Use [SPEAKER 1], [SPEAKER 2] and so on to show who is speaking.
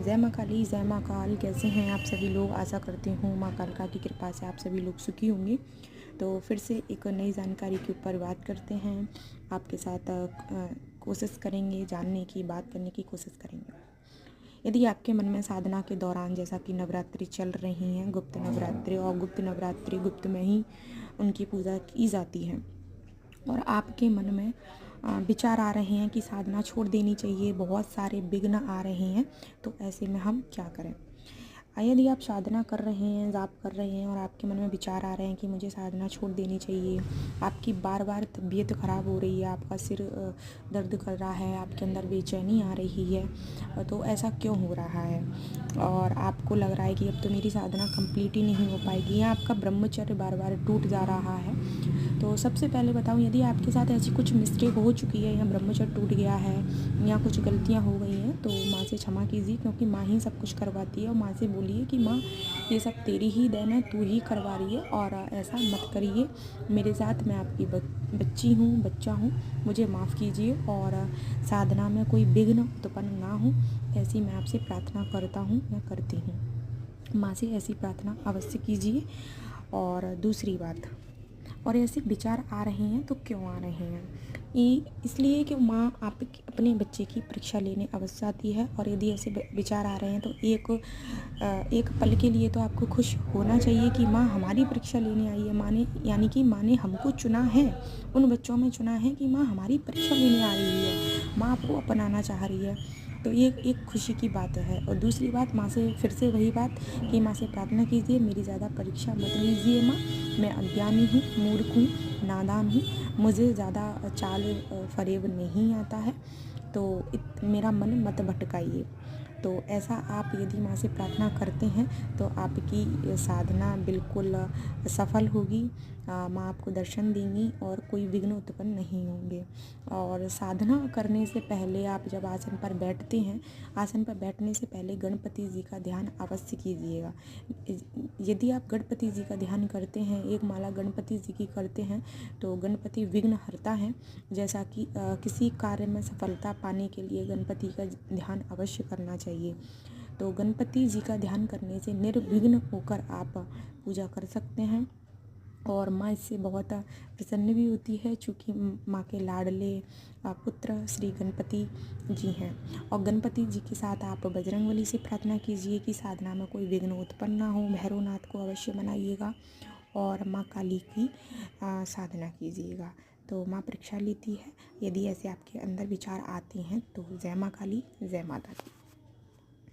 [SPEAKER 1] जय माँ काली, जय माँ काल। कैसे हैं आप सभी लोग? आशा करती हूँ माँ कालिका की कृपा से आप सभी लोग सुखी होंगे। तो फिर से एक नई जानकारी के ऊपर बात करते हैं आपके साथ। कोशिश करेंगे जानने की, बात करने की कोशिश करेंगे। यदि आपके मन में साधना के दौरान, जैसा कि नवरात्रि चल रही हैं, गुप्त नवरात्रि, और गुप्त नवरात्रि गुप्त में ही उनकी पूजा की जाती है, और आपके मन में विचार आ रहे हैं कि साधना छोड़ देनी चाहिए, बहुत सारे विघ्न आ रहे हैं, तो ऐसे में हम क्या करें? यदि आप साधना कर रहे हैं, जाप कर रहे हैं, और आपके मन में विचार आ रहे हैं कि मुझे साधना छोड़ देनी चाहिए, आपकी बार बार तबीयत ख़राब हो रही है, आपका सिर दर्द कर रहा है, आपके अंदर बेचैनी आ रही है, तो ऐसा क्यों हो रहा है? और आपको लग रहा है कि अब तो मेरी साधना कंप्लीट ही नहीं हो पाएगी, या आपका ब्रह्मचर्य बार बार टूट जा रहा है, तो सबसे पहले बताऊं, यदि आपके साथ ऐसी कुछ मिस्टेक हो चुकी है, या ब्रह्मचर्य टूट गया है, या कुछ गलतियां हो गई हैं, तो माँ से क्षमा कीजिए, क्योंकि माँ ही सब कुछ करवाती है। और माँ से बोलिए कि माँ, ये सब तेरी ही देन है, तू ही करवा रही है, और ऐसा मत करिए मेरे साथ। मैं आपकी बच्ची हूँ, बच्चा हूँ, मुझे माफ़ कीजिए, और साधना में कोई विघ्न उत्पन्न ना हो, ऐसी मैं आपसे प्रार्थना करता हूँ या करती हूँ। माँ से ऐसी प्रार्थना अवश्य कीजिए। और दूसरी बात, और ऐसे विचार आ रहे हैं तो क्यों आ रहे हैं? ये इसलिए कि माँ आप अपने बच्चे की परीक्षा लेने अवश्य आती है, और यदि ऐसे विचार आ रहे हैं तो एक पल के लिए तो आपको खुश होना चाहिए कि माँ हमारी परीक्षा लेने आई है। माँ ने, यानी कि माँ ने हमको चुना है, उन बच्चों में चुना है कि माँ हमारी परीक्षा लेने आ रही है, माँ आपको अपनाना चाह रही है, तो ये एक खुशी की बात है। और दूसरी बात, माँ से फिर से वही बात कि माँ से प्रार्थना कीजिए, मेरी ज़्यादा परीक्षा मत लीजिए माँ, मैं अज्ञानी हूँ, मूर्ख हूँ, नादान हूँ, मुझे ज़्यादा चाल फरेब नहीं आता है, तो मेरा मन मत भटकाइए। तो ऐसा आप यदि माँ से प्रार्थना करते हैं तो आपकी साधना बिल्कुल सफल होगी। माँ आपको दर्शन देंगी और कोई विघ्न उत्पन्न नहीं होंगे। और साधना करने से पहले आप जब आसन पर बैठते हैं, आसन पर बैठने से पहले गणपति जी का ध्यान अवश्य कीजिएगा। यदि आप गणपति जी का ध्यान करते हैं, एक माला गणपति जी की करते हैं, तो गणपति विघ्न हरता है। जैसा कि किसी कार्य में सफलता पाने के लिए गणपति का ध्यान अवश्य करना चाहिए। तो गणपति जी का ध्यान करने से निर्विघ्न होकर आप पूजा कर सकते हैं, और माँ इससे बहुत प्रसन्न भी होती है, चूँकि माँ के लाडले पुत्र श्री गणपति जी हैं। और गणपति जी के साथ आप बजरंगबली से प्रार्थना कीजिए कि साधना में कोई विघ्न उत्पन्न ना हो। भैरवनाथ को अवश्य मनाइएगा, और माँ काली की साधना कीजिएगा। तो माँ परीक्षा लेती है। यदि ऐसे आपके अंदर विचार आते हैं तो जय माँ काली, जय माता दी।